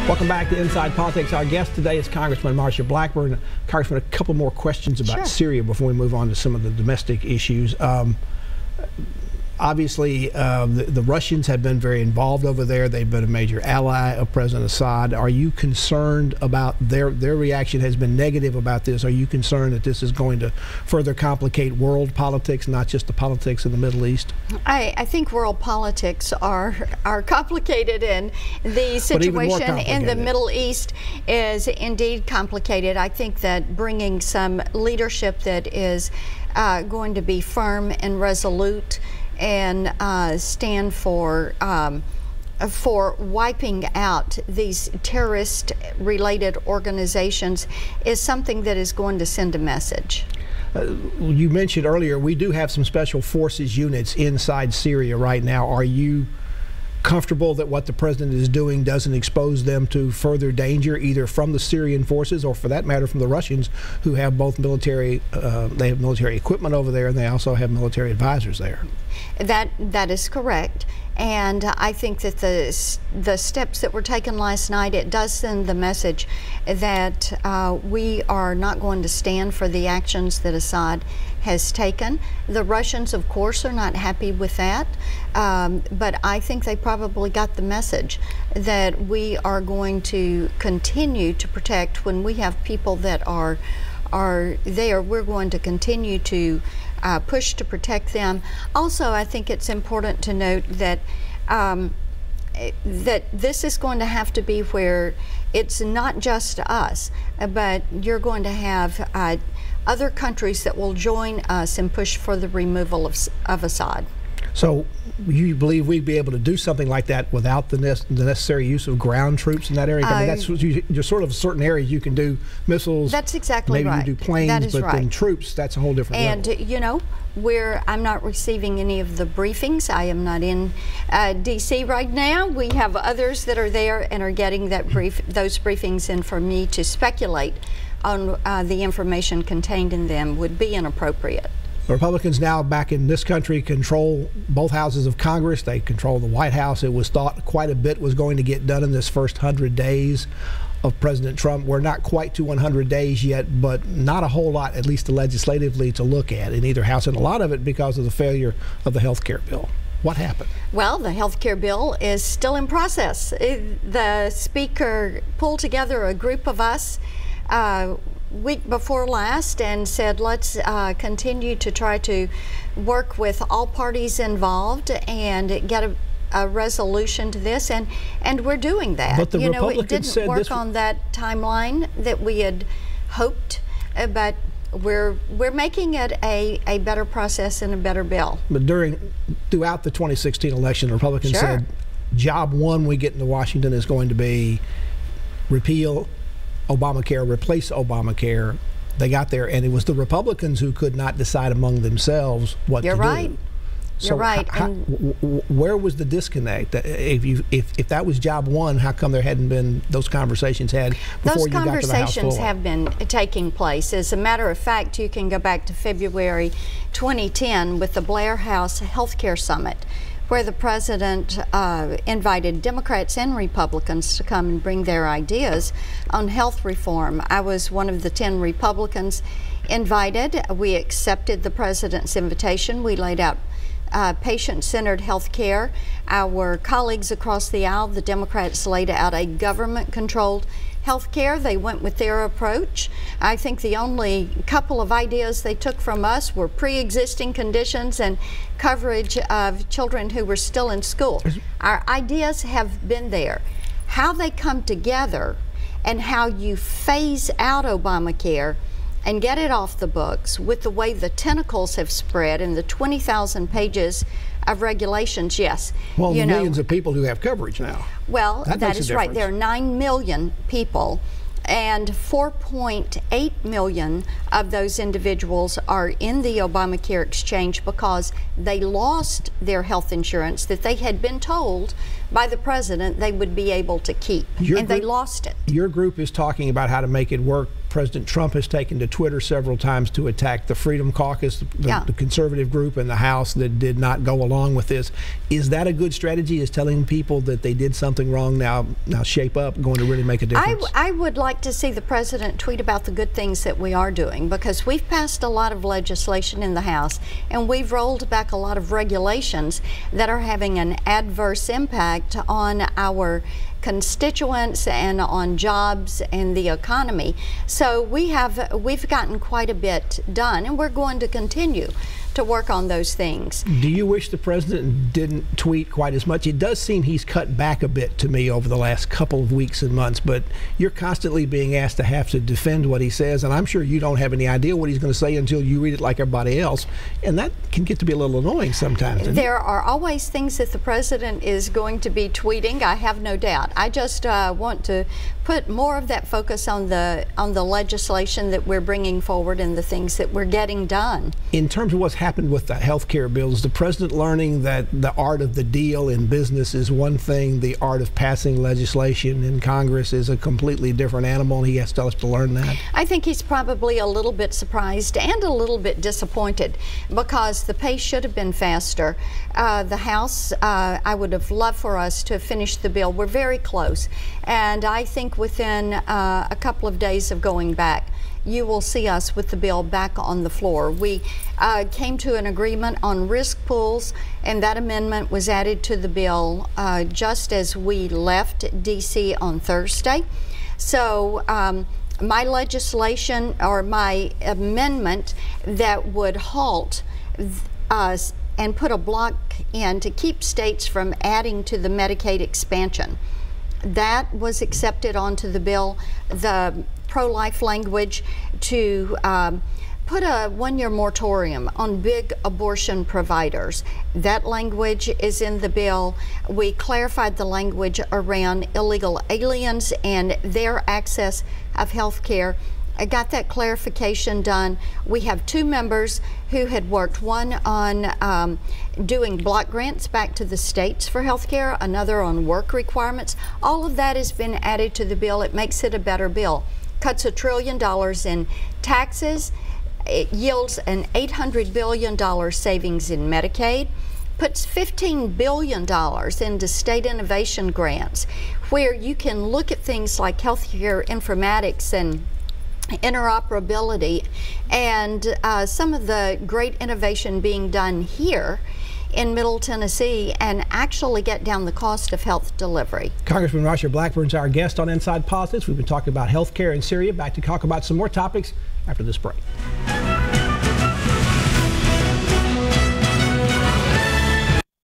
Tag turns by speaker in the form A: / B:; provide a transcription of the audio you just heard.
A: Welcome back to Inside Politics. Our guest today is Congressman Marsha Blackburn. Congressman, a couple more questions about Syria before we move on to some of the domestic issues. Obviously, the Russians have been very involved over there. They've been a major ally of President Assad. Are you concerned about their reaction has been negative about this? Are you concerned that this is going to further complicate world politics, not just the politics in the Middle East?
B: I think world politics are complicated, and the situation in the Middle East is indeed complicated. I think that bringing some leadership that is going to be firm and resolute and stand for wiping out these terrorist-related organizations is something that is going to send a message.
A: You mentioned earlier we do have some special forces units inside Syria right now. Are you comfortable that what the president is doing doesn't expose them to further danger, either from the Syrian forces or, for that matter, from the Russians, who have both military, they have military equipment over there, and they also have military advisors there?
B: That is correct. And I think that the steps that were taken last night, it does send the message that we are not going to stand for the actions that Assad has taken. The Russians, of course, are not happy with that, but I think they probably got the message that we are going to continue to protect. When we have people that are there, we're going to continue to push to protect them. Also, I think it's important to note that that this is going to have to be where it's not just us, but you're going to have other countries that will join us and push for the removal of Assad. So you believe we'd be able to do something like that without the necessary use of ground troops in that area? I mean, that's just sort of certain areas you can do missiles. That's exactly right. Maybe you do planes, but then troops, that's a whole different level. And you know, I'm not receiving any of the briefings. I am not in D.C. right now. We have others that are there and are getting those briefings in for me to speculate on the information contained in them would be inappropriate. The Republicans now back in this country control both houses of Congress. They control the White House. It was thought quite a bit was going to get done in this first 100 days of President Trump. We're not quite to 100 days yet, but not a whole lot, at least legislatively, to look at in either house, and a lot of it because of the failure of the health care bill. What happened? Well, the health care bill is still in process. The Speaker pulled together a group of us week before last and said, let's continue to try to work with all parties involved and get a resolution to this, and we're doing that. But the Republicans said it didn't work on that timeline that we had hoped, but we're making it a better process and a better bill. But throughout the 2016 election, the Republicans said job one we get into Washington is going to be repeal Obamacare, replace Obamacare. They got there, and it was the Republicans who could not decide among themselves what to do. You're right. So you're right. Where was the disconnect? If that was job one, how come there hadn't been those conversations had before you got to the House floor? Those conversations have been taking place. As a matter of fact, you can go back to February 2010 with the Blair House Healthcare Summit, where the president invited Democrats and Republicans to come and bring their ideas on health reform. I was one of the 10 Republicans invited. We accepted the president's invitation. We laid out patient-centered health care. Our colleagues across the aisle, the Democrats, laid out a government-controlled health care. They went with their approach. I think the only couple of ideas they took from us were pre-existing conditions and coverage of children who were still in school. Our ideas have been there. How they come together and how you phase out Obamacare and get it off the books with the way the tentacles have spread and the 20,000 pages of regulations, yes. Well, the millions of people who have coverage now. Well, that is right. There are 9 million people, and 4.8 million of those individuals are in the Obamacare exchange because they lost their health insurance that they had been told by the president they would be able to keep, and they lost it. Your group is talking about how to make it work
A: President Trump has taken to Twitter several times to attack the Freedom Caucus, the conservative group in the House that did not go along with this. Is that a good strategy? Is telling people that they did something wrong now shape up going to really make a difference?
B: I would like to see the president tweet about the good things that we are doing, because we've passed a lot of legislation in the House and we've rolled back a lot of regulations that are having an adverse impact on our constituents and on jobs and the economy. So we've gotten quite a bit done, and we're going to continue to work on those things.
A: Do you wish the president didn't tweet quite as much? It does seem he's cut back a bit to me over the last couple of weeks and months, but you're constantly being asked to have to defend what he says, and I'm sure you don't have any idea what he's going to say until you read it like everybody else, and that can get to be a little annoying sometimes.
B: There are always things that the president is going to be tweeting, I have no doubt. I just want to put more of that focus on the legislation that we're bringing forward and the things that we're getting done.
A: In terms of what's happened with the health care bill, is the president learning that the art of the deal in business is one thing, the art of passing legislation in Congress is a completely different animal, and he has to learn that?
B: I think he's probably a little bit surprised and a little bit disappointed, because the pace should have been faster. The House, I would have loved for us to have finished the bill. We're very close, and I think within a couple of days of going back, you will see us with the bill back on the floor. We came to an agreement on risk pools, and that amendment was added to the bill just as we left D.C. on Thursday. So my legislation, or my amendment that would halt us and put a block in to keep states from adding to the Medicaid expansion, that was accepted onto the bill. The pro-life language to put a one-year moratorium on big abortion providers. That language is in the bill. We clarified the language around illegal aliens and their access of health care. I got that clarification done. We have two members who had worked, one on doing block grants back to the states for health care, another on work requirements. All of that has been added to the bill. It makes it a better bill. Cuts $1 trillion in taxes. It yields an $800 billion savings in Medicaid. Puts $15 billion into state innovation grants, where you can look at things like healthcare informatics and interoperability and some of the great innovation being done here in Middle Tennessee, and actually get down the cost of health delivery.
A: Congressman Marsha Blackburn is our guest on Inside Politics. We've been talking about health care in Syria. Back to talk about some more topics after this break.